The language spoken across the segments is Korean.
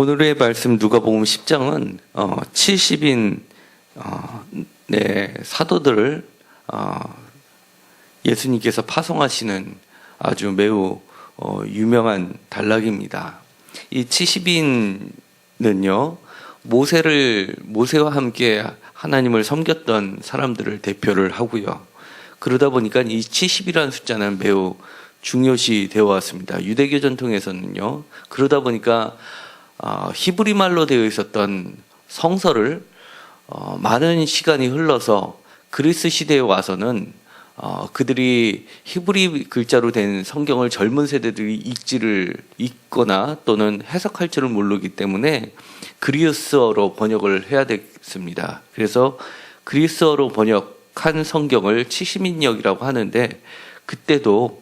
오늘의 말씀 누가복음 10장은 70인 사도들을 예수님께서 파송하시는 아주 매우 유명한 단락입니다. 이 70인은요 모세와 함께 하나님을 섬겼던 사람들을 대표를 하고요. 그러다 보니까 이 70이라는 숫자는 매우 중요시 되어 왔습니다. 유대교 전통에서는요. 그러다 보니까 히브리 말로 되어 있었던 성서를 많은 시간이 흘러서 그리스 시대에 와서는 그들이 히브리 글자로 된 성경을 젊은 세대들이 읽거나 또는 해석할 줄을 모르기 때문에 그리스어로 번역을 해야 됐습니다. 그래서 그리스어로 번역한 성경을 70인역이라고 하는데, 그때도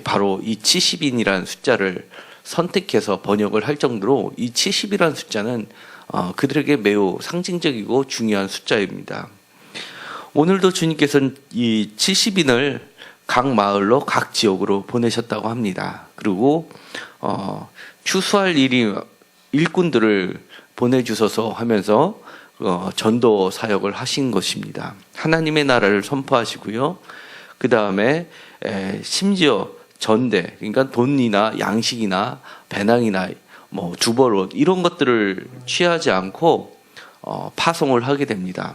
바로 이 70인이라는 숫자를 선택해서 번역을 할 정도로 이 70이라는 숫자는 그들에게 매우 상징적이고 중요한 숫자입니다. 오늘도 주님께서는 이 70인을 각 마을로 각 지역으로 보내셨다고 합니다. 그리고 추수할 일꾼들을 보내주셔서 하면서 전도 사역을 하신 것입니다. 하나님의 나라를 선포하시고요. 그 다음에 심지어 전대, 그러니까 돈이나 양식이나 배낭이나 두벌옷 이런 것들을 취하지 않고 파송을 하게 됩니다.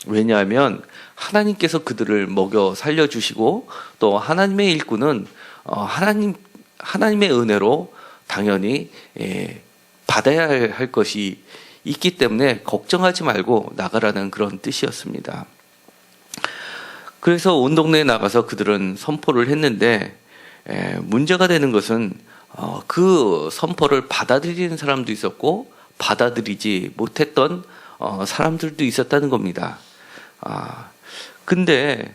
왜냐하면 하나님께서 그들을 먹여 살려주시고 또 하나님의 일꾼은 하나님의 은혜로 당연히 받아야 할 것이 있기 때문에 걱정하지 말고 나가라는 그런 뜻이었습니다. 그래서 온 동네에 나가서 그들은 선포를 했는데, 문제가 되는 것은 그 선포를 받아들이는 사람도 있었고 받아들이지 못했던 사람들도 있었다는 겁니다. 그런데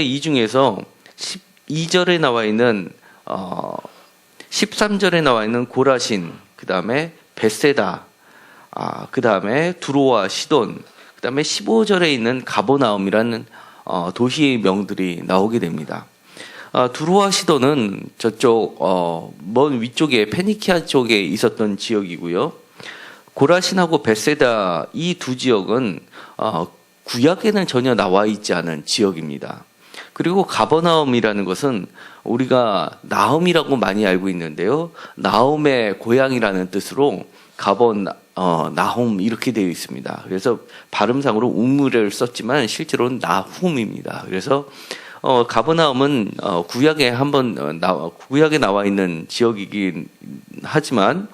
이 중에서 12절에 나와 있는 13절에 나와 있는 고라신, 그 다음에 벳세다, 그 다음에 두로와 시돈, 그 다음에 15절에 있는 가버나움이라는 도시의 명들이 나오게 됩니다. 두로와 시돈은 저쪽 먼 위쪽에 페니키아 쪽에 있었던 지역이고요. 고라신하고 벳세다 이 두 지역은 구약에는 전혀 나와 있지 않은 지역입니다. 그리고 가버나움이라는 것은 우리가 나움이라고 많이 알고 있는데요. 나움의 고향이라는 뜻으로 나홈 이렇게 되어 있습니다. 그래서 발음상으로 우물을 썼지만 실제로는 나훔입니다. 그래서 가버나움은 구약에 나와 있는 지역이긴 하지만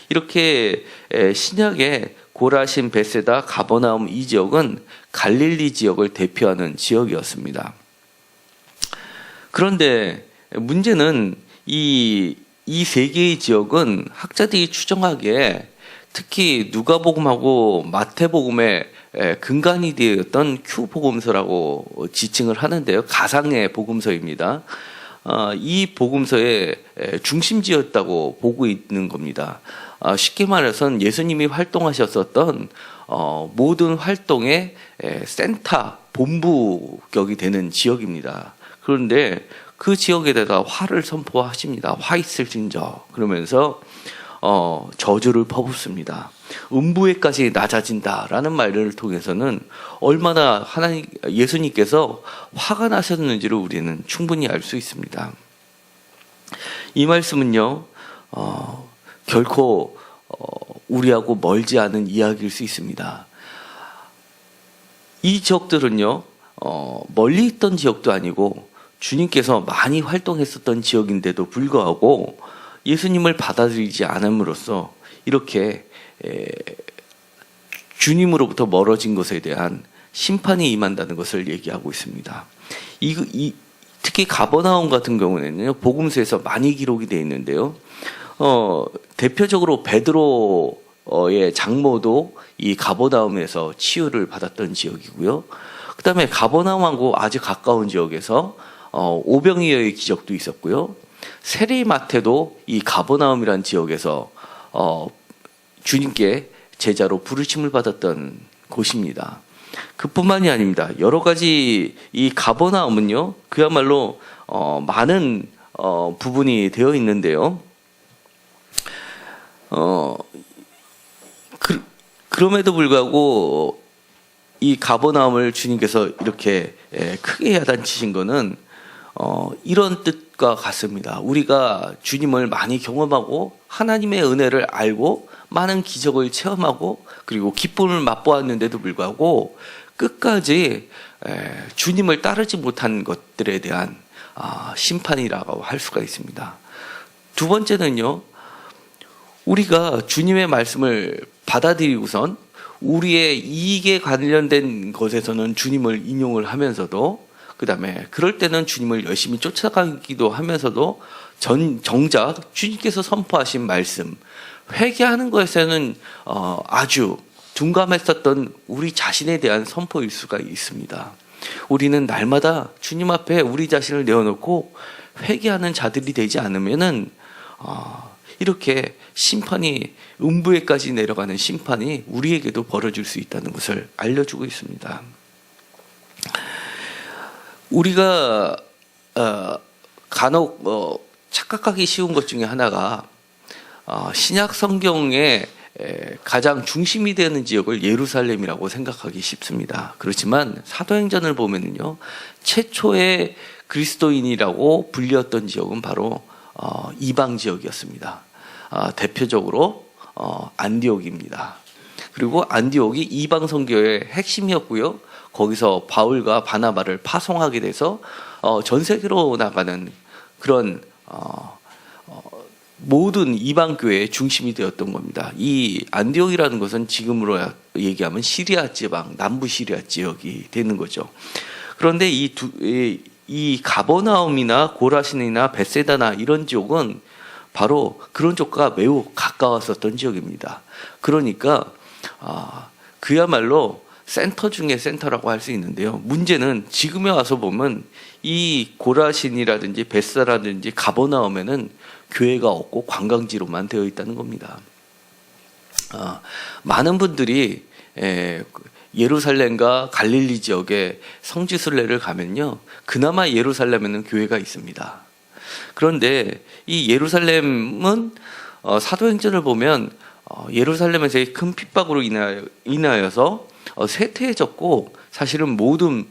이렇게 신약의 고라신, 벳세다, 가버나움 이 지역은 갈릴리 지역을 대표하는 지역이었습니다. 그런데 문제는 이 세 개의 지역은 학자들이 추정하기에 특히 누가복음하고 마태복음의 근간이 되었던 Q복음서라고 지칭을 하는데요. 가상의 복음서입니다. 이 복음서의 중심지였다고 보고 있는 겁니다. 쉽게 말해서는 예수님이 활동하셨었던 모든 활동의 센터, 본부격이 되는 지역입니다. 그런데 그 지역에다가 화를 선포하십니다. 화 있을진저 그러면서 저주를 퍼붓습니다. 음부에까지 낮아진다라는 말을 통해서는 얼마나 예수님께서 화가 나셨는지를 우리는 충분히 알 수 있습니다. 이 말씀은요, 결코 우리하고 멀지 않은 이야기일 수 있습니다. 이 지역들은요, 멀리 있던 지역도 아니고 주님께서 많이 활동했었던 지역인데도 불구하고 예수님을 받아들이지 않음으로써 이렇게 주님으로부터 멀어진 것에 대한 심판이 임한다는 것을 얘기하고 있습니다. 특히 가버나움 같은 경우에는요, 복음서에서 많이 기록이 되어 있는데요. 대표적으로 베드로의 장모도 이 가버나움에서 치유를 받았던 지역이고요. 그 다음에 가버나움하고 아주 가까운 지역에서 오병이어의 기적도 있었고요. 세리마태도 이 가버나움이라는 지역에서 주님께 제자로 부르심을 받았던 곳입니다. 그뿐만이 아닙니다. 여러 가지 이 가버나움은요, 그야말로 많은 부분이 되어 있는데요. 어, 그럼에도 불구하고 이 가버나움을 주님께서 이렇게 크게 야단치신 거는 이런 뜻과 같습니다. 우리가 주님을 많이 경험하고 하나님의 은혜를 알고 많은 기적을 체험하고 그리고 기쁨을 맛보았는데도 불구하고 끝까지 주님을 따르지 못한 것들에 대한 심판이라고 할 수가 있습니다. 두 번째는요, 우리가 주님의 말씀을 받아들이고선 우리의 이익에 관련된 것에서는 주님을 인용을 하면서도 그 다음에 그럴 때는 주님을 열심히 쫓아가기도 하면서도 정작 주님께서 선포하신 말씀, 회개하는 것에는 아주 둔감했었던 우리 자신에 대한 선포일 수가 있습니다. 우리는 날마다 주님 앞에 우리 자신을 내어놓고 회개하는 자들이 되지 않으면은 이렇게 심판이 음부에까지 내려가는 심판이 우리에게도 벌어질 수 있다는 것을 알려주고 있습니다. 우리가 간혹 착각하기 쉬운 것 중에 하나가 신약 성경의 가장 중심이 되는 지역을 예루살렘이라고 생각하기 쉽습니다. 그렇지만 사도행전을 보면요, 최초의 그리스도인이라고 불렸던 지역은 바로 이방 지역이었습니다. 대표적으로 안디옥입니다. 그리고 안디옥이 이방 선교의 핵심이었고요. 거기서 바울과 바나바를 파송하게 돼서 전 세계로 나가는 그런 모든 이방 교회의 중심이 되었던 겁니다. 이 안디옥이라는 것은 지금으로 얘기하면 시리아 지방, 남부 시리아 지역이 되는 거죠. 그런데 이 가버나움이나 고라신이나 벳세다나 이런 지역은 바로 그런 쪽과 매우 가까웠었던 지역입니다. 그러니까 그야말로 센터 중에 센터라고 할 수 있는데요. 문제는 지금에 와서 보면 이 고라신이라든지 벳사라든지 가버나움에는 교회가 없고 관광지로만 되어 있다는 겁니다. 많은 분들이 예루살렘과 갈릴리 지역에 성지순례를 가면요, 그나마 예루살렘에는 교회가 있습니다. 그런데 이 예루살렘은 사도행전을 보면 예루살렘에서의 큰 핍박으로 인하여서 쇠퇴해졌고, 사실은 모든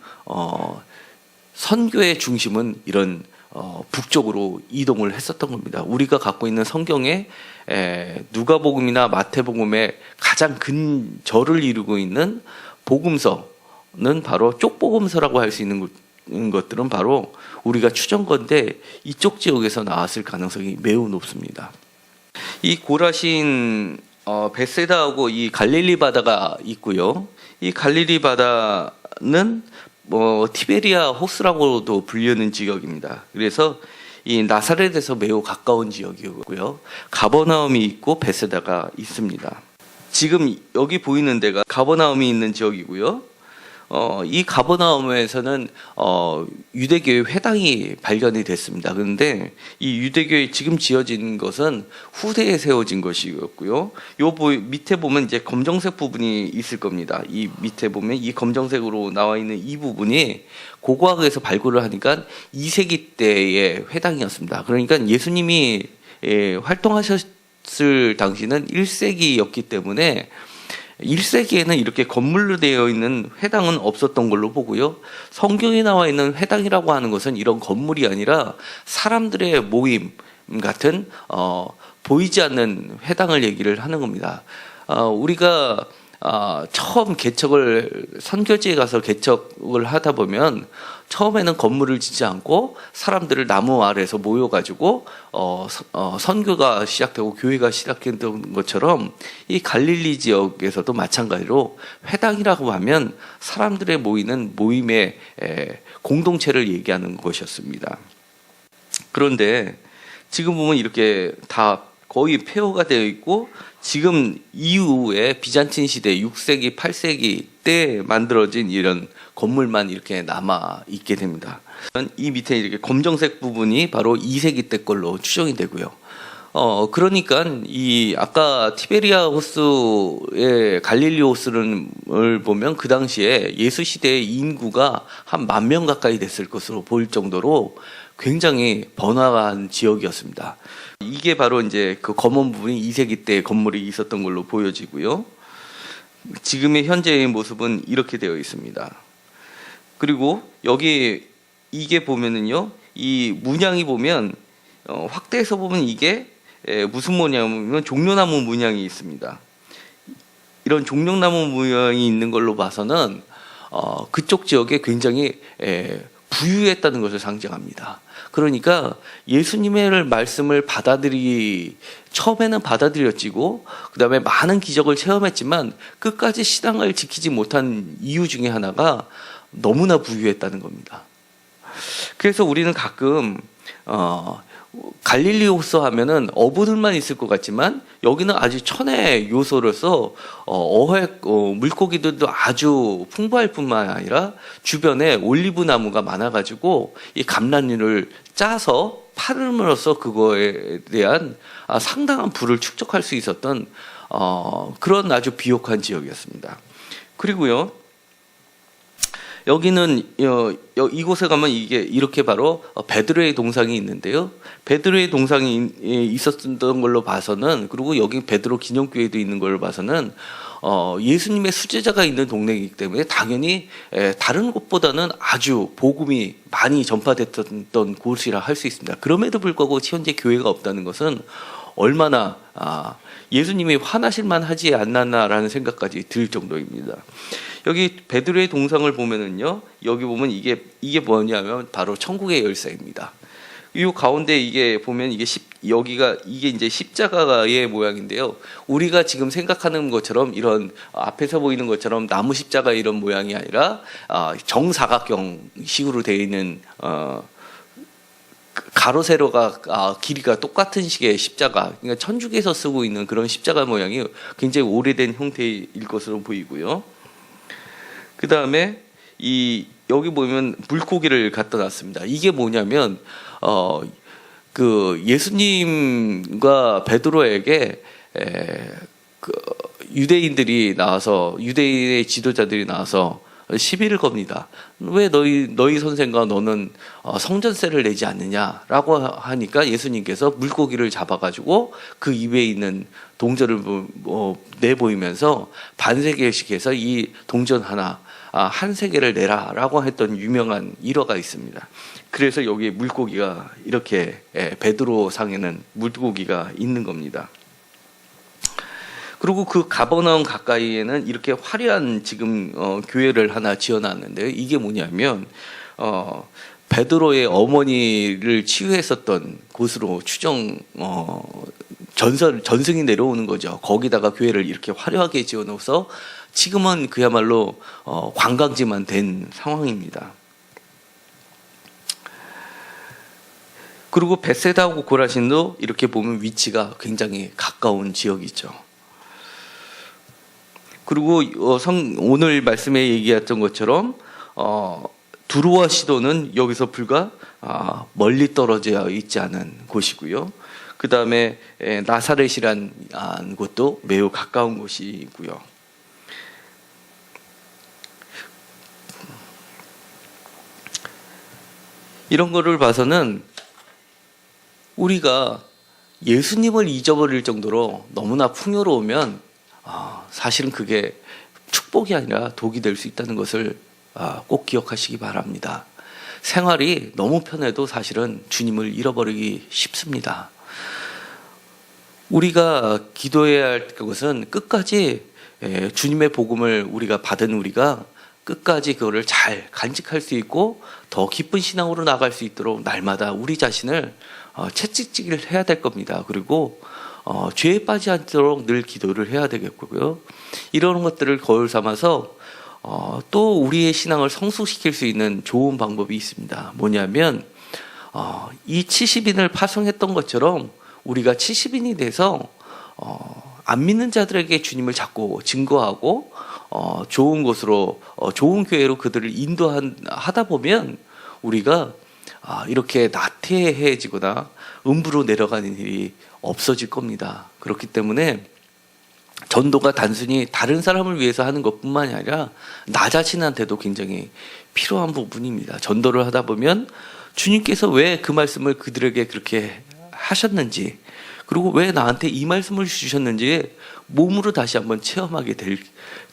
선교의 중심은 이런 북쪽으로 이동을 했었던 겁니다. 우리가 갖고 있는 성경에 누가복음이나 마태복음의 가장 근저를 이루고 있는 복음서는 바로 쪽복음서라고 할 수 있는 것들은 바로 우리가 추정건데 이쪽 지역에서 나왔을 가능성이 매우 높습니다. 이 고라신 벳세다하고 이 갈릴리 바다가 있고요. 이 갈릴리 바다는 티베리아 호스라고도 불리는 지역입니다. 그래서 이 나사렛에서 매우 가까운 지역이고요. 가버나움이 있고 벳세다가 있습니다. 지금 여기 보이는 데가 가버나움이 있는 지역이고요. 이 가버나움에서는 유대교의 회당이 발견이 됐습니다. 그런데 이 유대교에 지금 지어진 것은 후대에 세워진 것이었고요. 요 밑에 보면 이제 검정색 부분이 있을 겁니다. 이 밑에 보면 이 검정색으로 나와 있는 이 부분이 고고학에서 발굴을 하니까 2세기 때의 회당이었습니다. 그러니까 예수님이 활동하셨을 당시는 1세기였기 때문에 1세기에는 이렇게 건물로 되어 있는 회당은 없었던 걸로 보고요. 성경에 나와 있는 회당이라고 하는 것은 이런 건물이 아니라 사람들의 모임 같은 보이지 않는 회당을 얘기를 하는 겁니다. 우리가 처음 선교지에 가서 개척을 하다 보면 처음에는 건물을 짓지 않고 사람들을 나무 아래에서 모여가지고 선교가 시작되고 교회가 시작했던 것처럼 이 갈릴리 지역에서도 마찬가지로 회당이라고 하면 사람들의 모이는 모임의 공동체를 얘기하는 것이었습니다. 그런데 지금 보면 이렇게 다 거의 폐허가 되어 있고, 지금 이후에 비잔틴 시대 6세기, 8세기 때 만들어진 이런 건물만 이렇게 남아 있게 됩니다. 이 밑에 이렇게 검정색 부분이 바로 2세기 때 걸로 추정이 되고요. 그러니까 이 아까 티베리아 호스의 갈릴리 호스를 보면 그 당시에 예수 시대의 인구가 한 10,000명 가까이 됐을 것으로 보일 정도로 굉장히 번화한 지역이었습니다. 이게 바로 이제 그 검은 부분이 2세기 때 건물이 있었던 걸로 보여지고요. 지금의 현재의 모습은 이렇게 되어 있습니다. 그리고 여기 이게 보면은요, 이 문양이 보면 확대해서 보면 이게 무슨 문양이냐면 종려나무 문양이 있습니다. 이런 종려나무 문양이 있는 걸로 봐서는 그쪽 지역에 굉장히 부유했다는 것을 상징합니다. 그러니까 예수님의 말씀을 처음에는 받아들였지고 그 다음에 많은 기적을 체험했지만 끝까지 신앙을 지키지 못한 이유 중에 하나가 너무나 부유했다는 겁니다. 그래서 우리는 가끔 갈릴리호수 하면은 어부들만 있을 것 같지만 여기는 아주 천혜 요소로서 물고기들도 아주 풍부할 뿐만 아니라 주변에 올리브 나무가 많아가지고 이 감람류를 짜서 팔음으로써 그거에 대한 상당한 부를 축적할 수 있었던 그런 아주 비옥한 지역이었습니다. 그리고요, 여기는 이곳에 가면 이게 이렇게 바로 베드로의 동상이 있는데요. 베드로의 동상이 있었던 걸로 봐서는, 그리고 여기 베드로 기념교회도 있는 걸로 봐서는 예수님의 수제자가 있는 동네이기 때문에 당연히 다른 곳보다는 아주 복음이 많이 전파됐던 곳이라 할 수 있습니다. 그럼에도 불구하고 현재 교회가 없다는 것은 얼마나 예수님이 화나실 만하지 않았나라는 생각까지 들 정도입니다. 여기 베드로의 동상을 보면은요, 여기 보면 이게 뭐냐면 바로 천국의 열쇠입니다. 이 가운데 이게 보면 이게 이제 십자가의 모양인데요. 우리가 지금 생각하는 것처럼 이런 앞에서 보이는 것처럼 나무 십자가 이런 모양이 아니라 정사각형식으로 되어 있는 가로 세로가 길이가 똑같은 식의 십자가, 그러니까 천주교에서 쓰고 있는 그런 십자가 모양이 굉장히 오래된 형태일 것으로 보이고요. 그 다음에 여기 보면 물고기를 갖다 놨습니다. 이게 뭐냐면 그 예수님과 베드로에게 그 유대인의 지도자들이 나와서 시비를 겁니다. 왜 너희 선생과 너는 성전세를 내지 않느냐라고 하니까 예수님께서 물고기를 잡아가지고 그 입에 있는 동전을 내보이면서 반세겔씩 해서 이 동전 한 세겔을 내라라고 했던 유명한 일화가 있습니다. 그래서 여기에 물고기가 이렇게 베드로 상에는 물고기가 있는 겁니다. 그리고 그 가버나움 가까이에는 이렇게 화려한 지금 교회를 하나 지어놨는데요. 이게 뭐냐면 베드로의 어머니를 치유했었던 곳으로 전승이 내려오는 거죠. 거기다가 교회를 이렇게 화려하게 지어놓아서 지금은 그야말로 관광지만 된 상황입니다. 그리고 벳세다하고 고라신도 이렇게 보면 위치가 굉장히 가까운 지역이죠. 그리고 오늘 말씀에 얘기했던 것처럼 두로와 시도는 여기서 불과 멀리 떨어져 있지 않은 곳이고요. 그 다음에 나사렛이란 곳도 매우 가까운 곳이고요. 이런 거를 봐서는 우리가 예수님을 잊어버릴 정도로 너무나 풍요로우면 사실은 그게 축복이 아니라 독이 될 수 있다는 것을 꼭 기억하시기 바랍니다. 생활이 너무 편해도 사실은 주님을 잃어버리기 쉽습니다. 우리가 기도해야 할 것은 끝까지 주님의 복음을 받은 우리가 끝까지 그거를 잘 간직할 수 있고 더 깊은 신앙으로 나갈 수 있도록 날마다 우리 자신을 채찍질을 해야 될 겁니다. 그리고 죄에 빠지지 않도록 늘 기도를 해야 되겠고요. 이런 것들을 거울 삼아서 또 우리의 신앙을 성숙시킬 수 있는 좋은 방법이 있습니다. 뭐냐면 이 70인을 파송했던 것처럼 우리가 70인이 돼서 안 믿는 자들에게 주님을 자꾸 증거하고 좋은 곳으로 좋은 교회로 그들을 인도하다 보면 우리가 이렇게 나태해지거나 음부로 내려가는 일이 없어질 겁니다. 그렇기 때문에 전도가 단순히 다른 사람을 위해서 하는 것뿐만이 아니라 나 자신한테도 굉장히 필요한 부분입니다. 전도를 하다 보면 주님께서 왜 그 말씀을 그들에게 그렇게 하셨는지, 그리고 왜 나한테 이 말씀을 주셨는지 몸으로 다시 한번 체험하게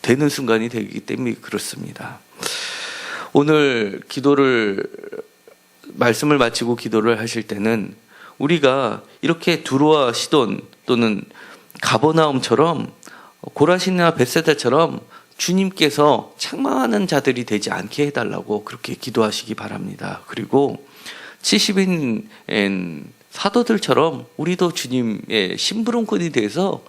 되는 순간이 되기 때문에 그렇습니다. 오늘 말씀을 마치고 기도를 하실 때는 우리가 이렇게 두로와 시돈 또는 가버나움처럼 고라신이나 벳세다처럼 주님께서 책망하는 자들이 되지 않게 해달라고 그렇게 기도하시기 바랍니다. 그리고 70인 사도들처럼 우리도 주님의 심부름꾼이 돼서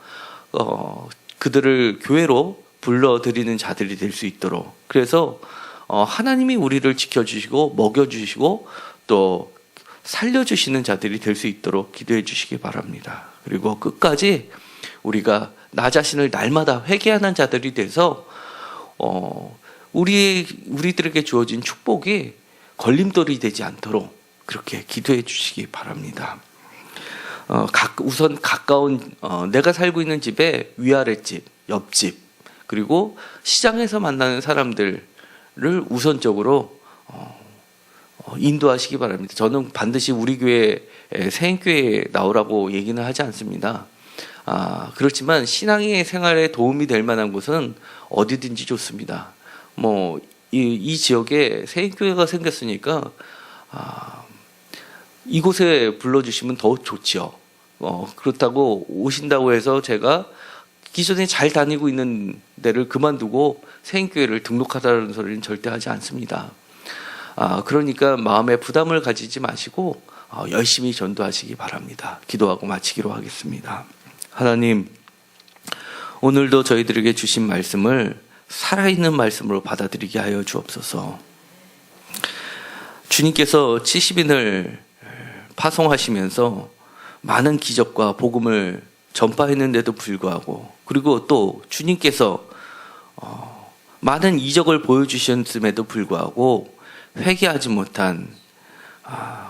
그들을 교회로 불러들이는 자들이 될 수 있도록, 그래서 하나님이 우리를 지켜주시고 먹여주시고 또 살려주시는 자들이 될 수 있도록 기도해 주시기 바랍니다. 그리고 끝까지 우리가 나 자신을 날마다 회개하는 자들이 돼서 우리들에게 주어진 축복이 걸림돌이 되지 않도록 그렇게 기도해 주시기 바랍니다. 우선 가까운 내가 살고 있는 집의 위아랫집, 옆집, 그리고 시장에서 만나는 사람들을 우선적으로 인도하시기 바랍니다. 저는 반드시 우리 교회 새인교회에 나오라고 얘기는 하지 않습니다. 그렇지만 신앙의 생활에 도움이 될 만한 곳은 어디든지 좋습니다. 이 지역에 새인교회가 생겼으니까 이곳에 불러주시면 더 좋지요. 그렇다고 오신다고 해서 제가 기존에 잘 다니고 있는 데를 그만두고 새인교회를 등록하다는 소리는 절대 하지 않습니다. 그러니까 마음에 부담을 가지지 마시고 열심히 전도하시기 바랍니다. 기도하고 마치기로 하겠습니다. 하나님, 오늘도 저희들에게 주신 말씀을 살아있는 말씀으로 받아들이게 하여 주옵소서. 주님께서 70인을 파송하시면서 많은 기적과 복음을 전파했는데도 불구하고, 그리고 또 주님께서 많은 이적을 보여주셨음에도 불구하고 회개하지 못한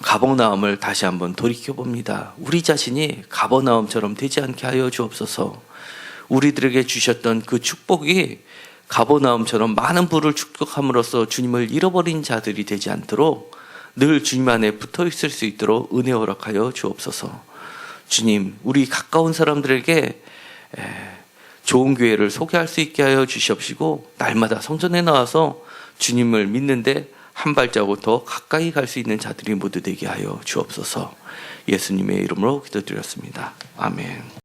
가버나움을 다시 한번 돌이켜봅니다. 우리 자신이 가버나움처럼 되지 않게 하여 주옵소서. 우리들에게 주셨던 그 축복이 가버나움처럼 많은 부를 축복함으로써 주님을 잃어버린 자들이 되지 않도록 늘 주님 안에 붙어 있을 수 있도록 은혜 허락하여 주옵소서. 주님, 우리 가까운 사람들에게 좋은 교회를 소개할 수 있게 하여 주시옵시고, 날마다 성전에 나와서 주님을 믿는데 한 발자국 더 가까이 갈 수 있는 자들이 모두 되게 하여 주옵소서. 예수님의 이름으로 기도드렸습니다. 아멘.